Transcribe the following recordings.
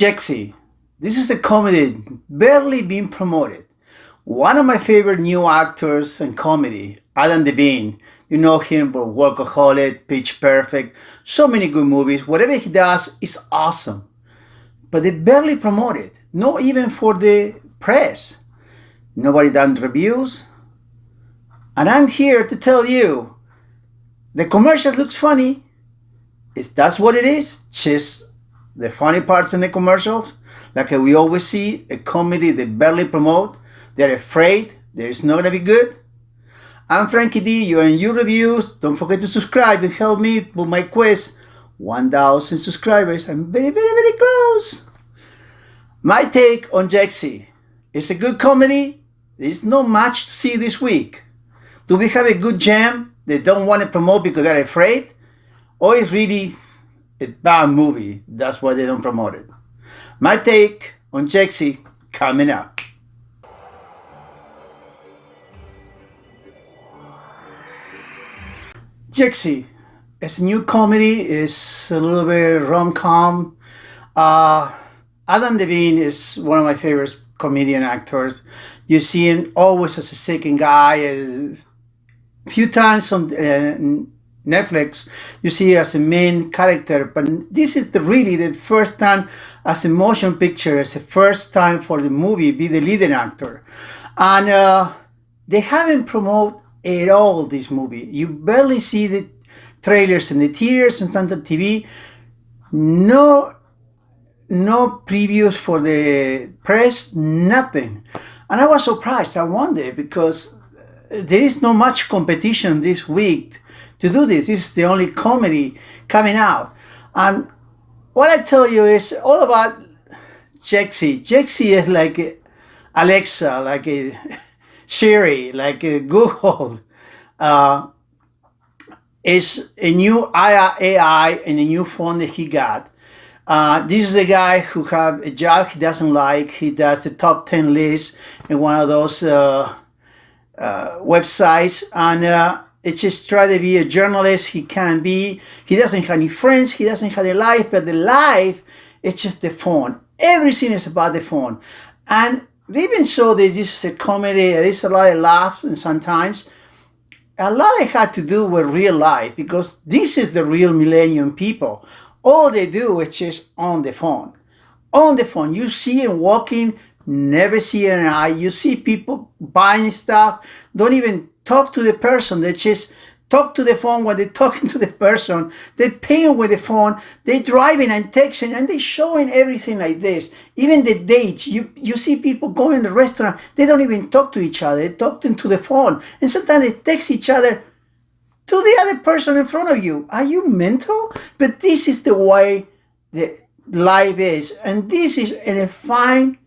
Jexi. This is a comedy barely being promoted. One of my favorite new actors in comedy, Adam Devine. You know him for Workaholic, Pitch Perfect, so many good movies. Whatever he does is awesome. But they barely promote it, not even for the press. Nobody done reviews. And I'm here to tell you, the commercial looks funny. That's what it is. Just the funny parts in the commercials. Like we always see a comedy they barely promote. They're afraid that it's not gonna be good. I'm Frankie D. You're in your reviews. Don't forget to subscribe and help me with my quest. 1,000 subscribers. I'm very, very, very close. My take on Jexi. It's a good comedy. There's not much to see this week. Do we have a good gem they don't want to promote because they're afraid? Or is really a bad movie? That's why they don't promote it. My take on Jexi coming up. Jexi is a new comedy. It's a little bit rom-com. Adam Devine is one of my favorite comedian actors. You see him always as a second guy. A few times on Netflix, you see as a main character. But this is really the first time as a motion picture. It's the first time for the movie be the leading actor. And they haven't promoted at all this movie. You barely see the trailers in the theaters and on the TV. No previews for the press, nothing. And I was surprised. I wondered because there is not much competition this week to do this. This is the only comedy coming out. And what I tell you is all about Jexi. Jexi is like Alexa, like a Siri, like a Google. Is a new AI and a new phone that he got. This is the guy who have a job he doesn't like. He does the top 10 list in one of those websites, and it's just try to be a journalist. He can be. He doesn't have any friends. He doesn't have a life, but the life it's just the phone. Everything is about the phone, and they even show this is a comedy. There's a lot of laughs, and sometimes a lot it had to do with real life because this is the real millennium people. All they do is just on the phone. On the phone. You see them walking, never see an eye. You see people buying stuff, don't even talk to the person. They just talk to the phone when they're talking to the person. They're paying with the phone. They're driving and texting and they're showing everything like this. Even the dates. You see people going in the restaurant. They don't even talk to each other. They're talking to the phone. And sometimes they text each other to the other person in front of you. Are you mental? But this is the way the life is. And this is in a fine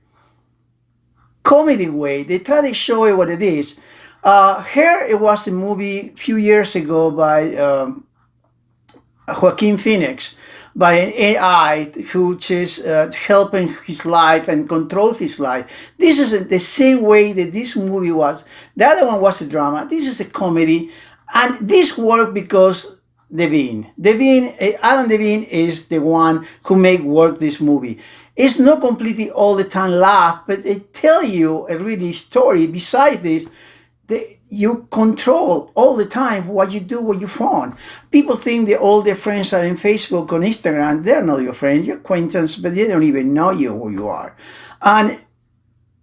comedy way. They try to show you what it is. Here it was a movie a few years ago by Joaquin Phoenix, by an AI who is helping his life and control his life. This is the same way that this movie was. The other one was a drama. This is a comedy. And this worked because Adam Devine is the one who make work this movie. It's not completely all the time laugh, but it tell you a really story. Besides this, you control all the time what you do with your phone. People think that all their friends are in Facebook or Instagram. They're not your friends, your acquaintance, but they don't even know you who you are. And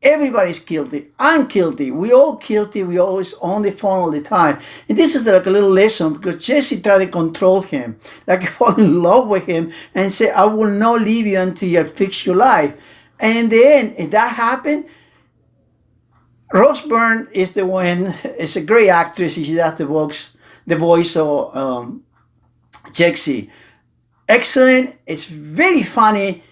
everybody's guilty. I'm guilty. We all guilty. We always on the phone all the time. And this is like a little lesson because Jesse tried to control him, like fall in love with him and say, I will not leave you until you fix your life. And in the end, if that happened, Rose Byrne is the one, is a great actress. She does the voice of Jexi. Excellent. It's very funny.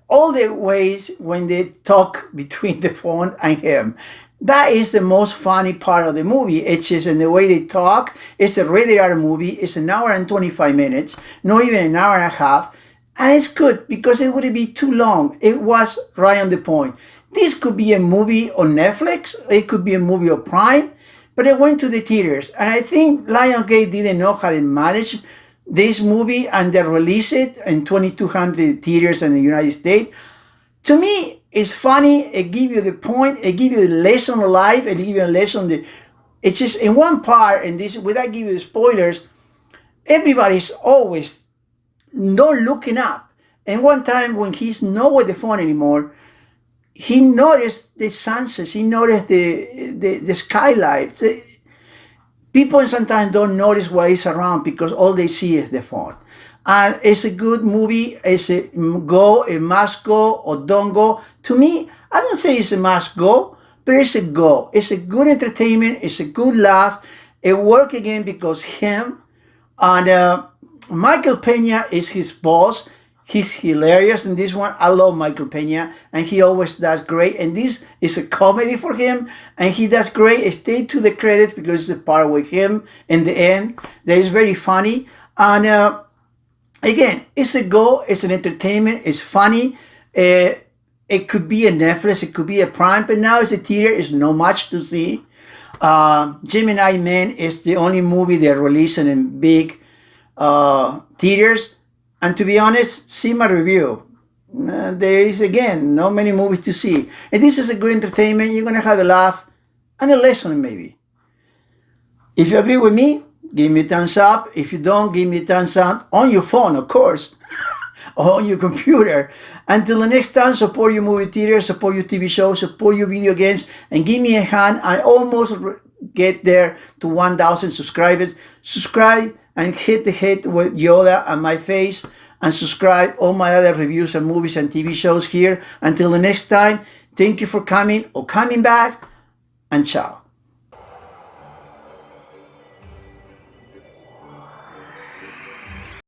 All the ways when they talk between the phone and him. That is the most funny part of the movie. It's just in the way they talk. It's a regular movie. It's an hour and 25 minutes, not even an hour and a half. And it's good because it wouldn't be too long. It was right on the point. This could be a movie on Netflix. It could be a movie on Prime. But it went to the theaters. And I think Lionsgate didn't know how to manage this movie and they released it in 2,200 theaters in the United States. To me, it's funny. It gives you the point. It gives you the lesson of life. It gives you a lesson. It's just in one part, and this without giving you spoilers, everybody's always not looking up. And one time when he's not with the phone anymore, he noticed the sunsets. He noticed the skylights. People sometimes don't notice what is around because all they see is the phone. And it's a good movie. It's a go, a must go, or don't go. To me, I don't say it's a must go, but it's a go. It's a good entertainment. It's a good laugh. It worked again because him and Michael Pena is his boss. He's hilarious in this one. I love Michael Pena, and he always does great. And this is a comedy for him, and he does great. Stay to the credits because it's a part with him in the end that is very funny. And again, it's a go. It's an entertainment. It's funny. It could be a Netflix. It could be a Prime, but now it's a theater. It's not much to see. Gemini Man is the only movie they're releasing in big theaters. And to be honest, see my review. There is, again, not many movies to see. And this is a good entertainment. You're going to have a laugh and a lesson, maybe. If you agree with me, give me a thumbs up. If you don't, give me a thumbs up on your phone, of course, or on your computer. Until the next time, support your movie theater, support your TV shows, support your video games, and give me a hand. I almost get there to 1,000 subscribers. Subscribe and hit the hit with Yoda on my face, and subscribe all my other reviews and movies and TV shows here. Until the next time, thank you for coming or coming back, and ciao.